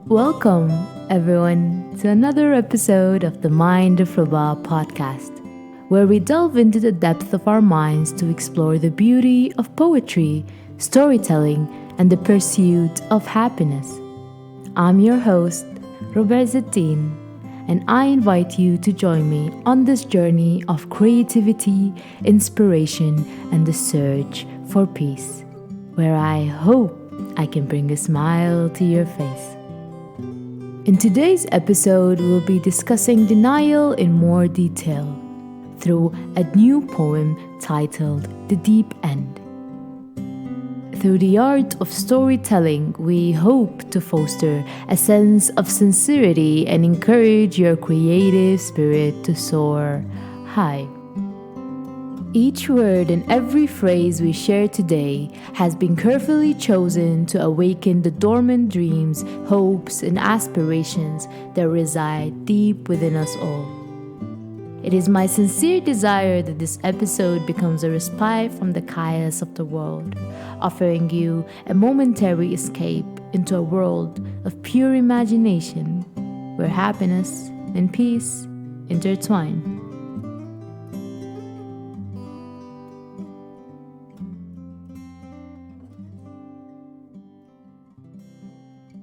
Welcome, everyone, to another episode of the Mindofruba podcast, where we delve into the depth of our minds to explore the beauty of poetry, storytelling, and the pursuit of happiness. I'm your host, Robert Zettin, and I invite you to join me on this journey of creativity, inspiration, and the search for peace, where I hope I can bring a smile to your face. In today's episode, we'll be discussing denial in more detail through a new poem titled The Deep End. Through the art of storytelling, we hope to foster a sense of sincerity and encourage your creative spirit to soar high. Each word and every phrase we share today has been carefully chosen to awaken the dormant dreams, hopes, and aspirations that reside deep within us all. It is my sincere desire that this episode becomes a respite from the chaos of the world, offering you a momentary escape into a world of pure imagination, where happiness and peace intertwine.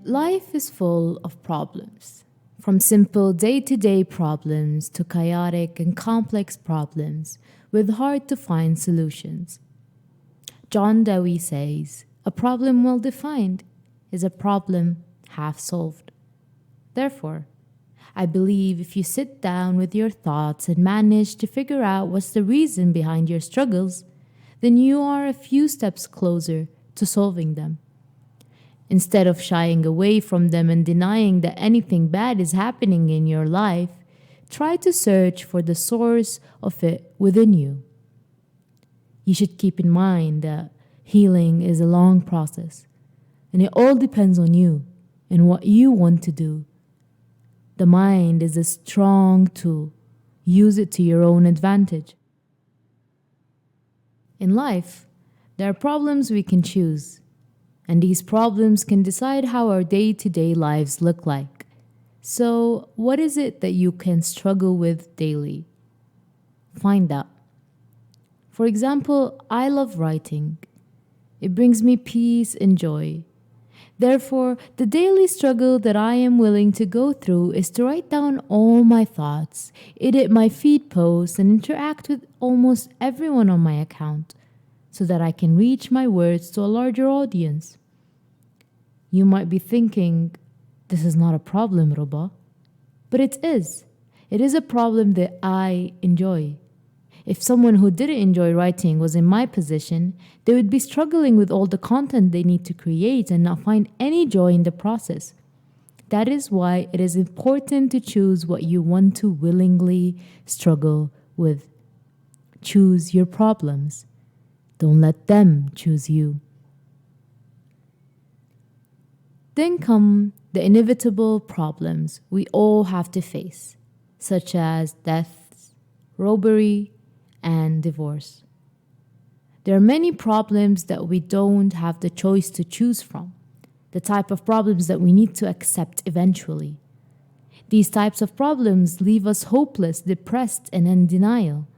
Life is full of problems, from simple day-to-day problems to chaotic and complex problems with hard-to-find solutions. John Dewey says, "A problem well defined is a problem half solved." Therefore, I believe if you sit down with your thoughts and manage to figure out what's the reason behind your struggles, then you are a few steps closer to solving them. Instead of shying away from them and denying that anything bad is happening in your life, try to search for the source of it within you. You should keep in mind that healing is a long process, and it all depends on you and what you want to do. The mind is a strong tool. Use it to your own advantage. In life, there are problems we can choose, and these problems can decide how our day-to-day lives look like. So, what is it that you can struggle with daily? Find out. For example, I love writing. It brings me peace and joy. Therefore, the daily struggle that I am willing to go through is to write down all my thoughts, edit my feed posts, and interact with almost everyone on my account, so that I can reach my words to a larger audience. You might be thinking, this is not a problem, Roba. But it is. It is a problem that I enjoy. If someone who didn't enjoy writing was in my position, they would be struggling with all the content they need to create and not find any joy in the process. That is why it is important to choose what you want to willingly struggle with. Choose your problems. Don't let them choose you. Then come the inevitable problems we all have to face, such as deaths, robbery, and divorce. There are many problems that we don't have the choice to choose from, the type of problems that we need to accept eventually. These types of problems leave us hopeless, depressed, and in denial.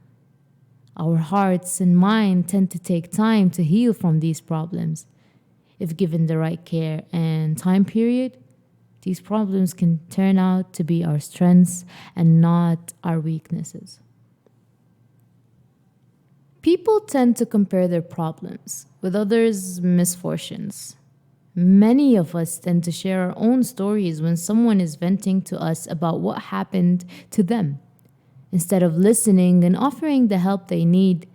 Our hearts and mind tend to take time to heal from these problems. If given the right care and time period, these problems can turn out to be our strengths and not our weaknesses. People tend to compare their problems with others' misfortunes. Many of us tend to share our own stories when someone is venting to us about what happened to them, instead of listening and offering the help they need.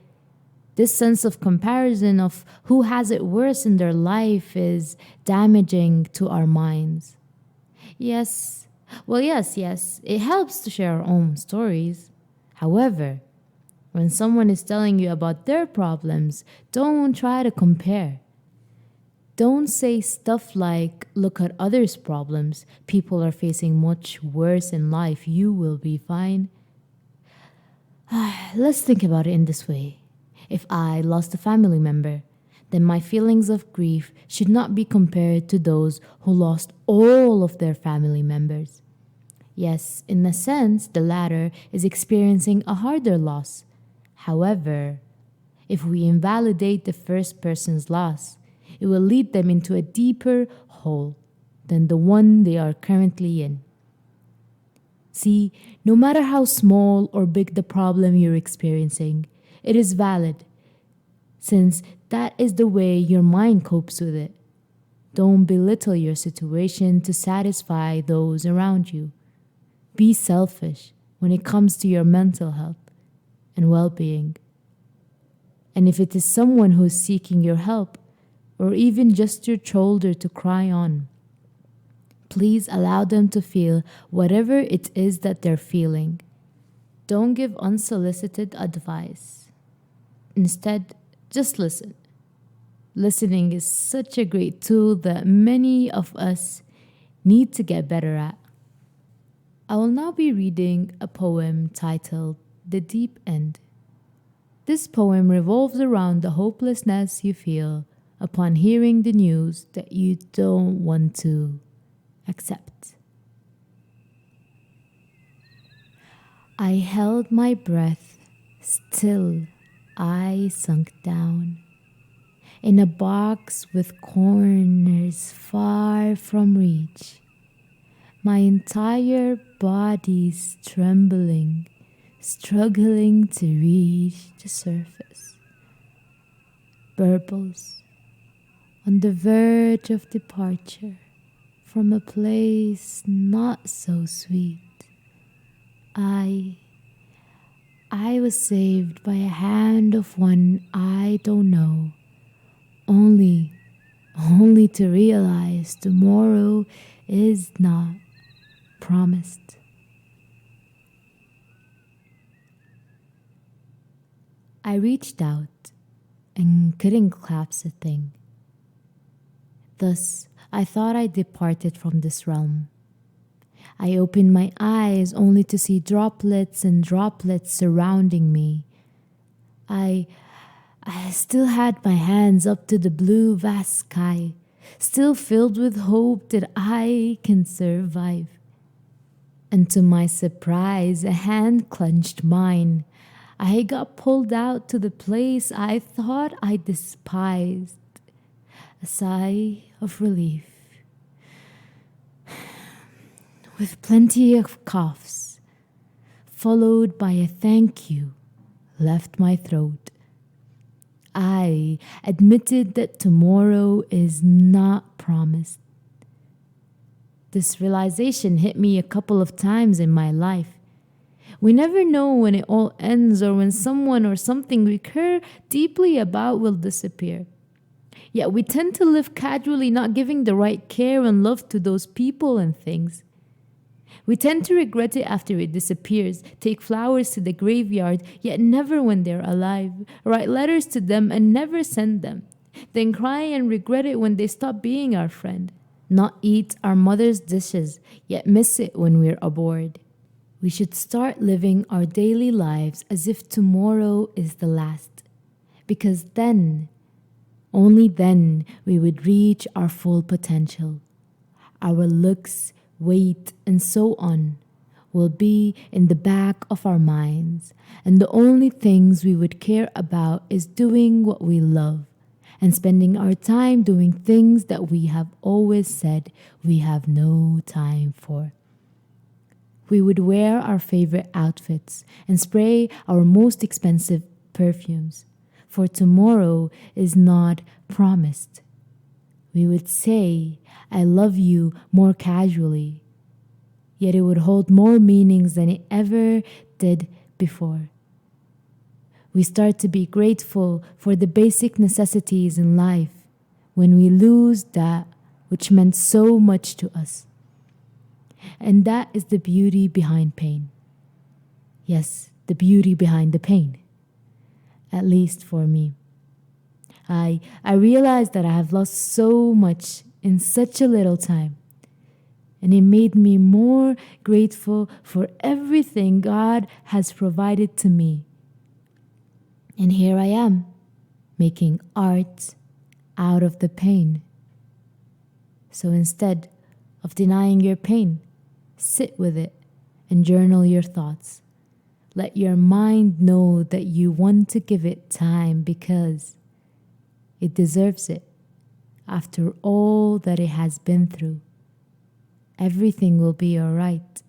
This sense of comparison of who has it worse in their life is damaging to our minds. Yes, it helps to share our own stories. However, when someone is telling you about their problems, don't try to compare. Don't say stuff like, look at others' problems. People are facing much worse in life. You will be fine. Let's think about it in this way. If I lost a family member, then my feelings of grief should not be compared to those who lost all of their family members. Yes, in a sense, the latter is experiencing a harder loss. However, if we invalidate the first person's loss, it will lead them into a deeper hole than the one they are currently in. See, no matter how small or big the problem you're experiencing, it is valid, since that is the way your mind copes with it. Don't belittle your situation to satisfy those around you. Be selfish when it comes to your mental health and well being. And if it is someone who is seeking your help, or even just your shoulder to cry on, please allow them to feel whatever it is that they're feeling. Don't give unsolicited advice. Instead, just listen. Listening is such a great tool that many of us need to get better at. I will now be reading a poem titled The Deep End. This poem revolves around the hopelessness you feel upon hearing the news that you don't want to accept. I held my breath, still I sunk down in a box with corners far from reach. My entire body's trembling, struggling to reach the surface. Burbles on the verge of departure from a place not so sweet. I was saved by a hand of one I don't know, only to realize tomorrow is not promised. I reached out and couldn't clasp a thing. Thus, I thought I departed from this realm. I opened my eyes only to see droplets and droplets surrounding me. I still had my hands up to the blue vast sky, still filled with hope that I can survive. And to my surprise, a hand clenched mine. I got pulled out to the place I thought I despised. A sigh of relief, with plenty of coughs, followed by a thank you, left my throat. I admitted that tomorrow is not promised. This realization hit me a couple of times in my life. We never know when it all ends or when someone or something we care deeply about will disappear. Yet we tend to live casually, not giving the right care and love to those people and things. We tend to regret it after it disappears, take flowers to the graveyard, yet never when they're alive, write letters to them and never send them, then cry and regret it when they stop being our friend, not eat our mother's dishes, yet miss it when we're aboard. We should start living our daily lives as if tomorrow is the last, because then, only then, we would reach our full potential. Our looks, weight, and so on will be in the back of our minds, and the only things we would care about is doing what we love and spending our time doing things that we have always said we have no time for. We would wear our favorite outfits and spray our most expensive perfumes, for tomorrow is not promised. We would say, I love you more casually, yet it would hold more meanings than it ever did before. We start to be grateful for the basic necessities in life when we lose that which meant so much to us. And that is the beauty behind pain. Yes, the beauty behind the pain. At least for me. I realized that I have lost so much in such a little time. And it made me more grateful for everything God has provided to me. And here I am, making art out of the pain. So instead of denying your pain, sit with it and journal your thoughts. Let your mind know that you want to give it time because it deserves it. After all that it has been through, everything will be all right.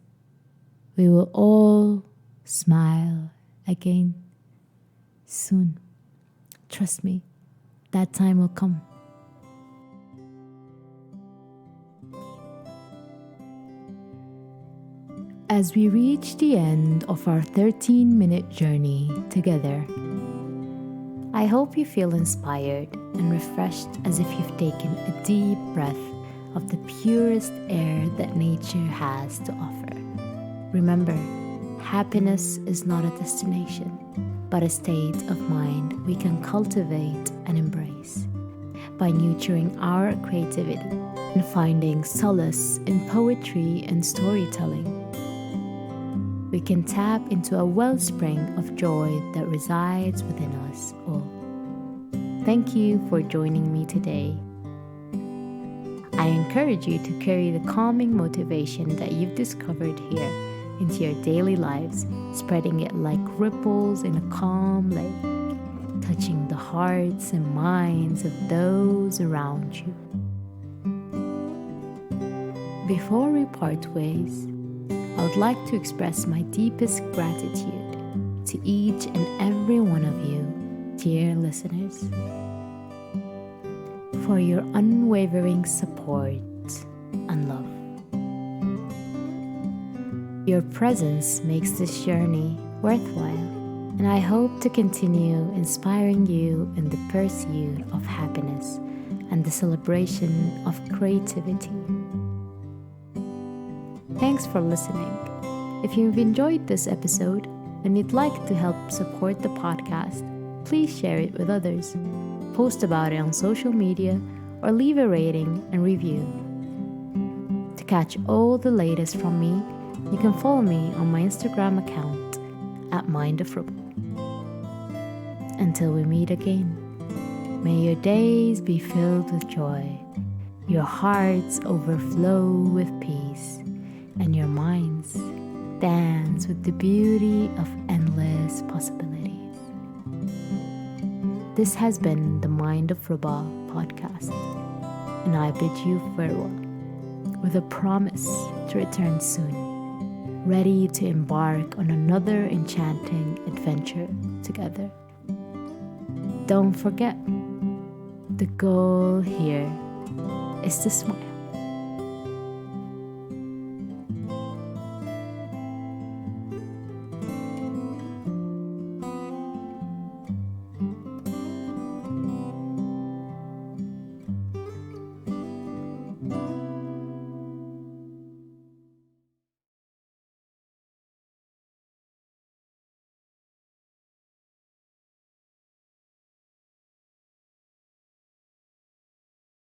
We will all smile again soon. Trust me, that time will come. As we reach the end of our 13-minute journey together, I hope you feel inspired and refreshed as if you've taken a deep breath of the purest air that nature has to offer. Remember, happiness is not a destination, but a state of mind we can cultivate and embrace. By nurturing our creativity and finding solace in poetry and storytelling, we can tap into a wellspring of joy that resides within us all. Thank you for joining me today. I encourage you to carry the calming motivation that you've discovered here into your daily lives, spreading it like ripples in a calm lake, touching the hearts and minds of those around you. Before we part ways, I would like to express my deepest gratitude to each and every one of you, dear listeners, for your unwavering support and love. Your presence makes this journey worthwhile, and I hope to continue inspiring you in the pursuit of happiness and the celebration of creativity. Thanks for listening. If you've enjoyed this episode and you'd like to help support the podcast, please share it with others, post about it on social media, or leave a rating and review. To catch all the latest from me, you can follow me on my Instagram account at Mindofruba. Until we meet again, may your days be filled with joy, your hearts overflow with peace, and your minds dance with the beauty of endless possibilities. This has been the Mindofruba podcast, and I bid you farewell with a promise to return soon, ready to embark on another enchanting adventure together. Don't forget, the goal here is to smile.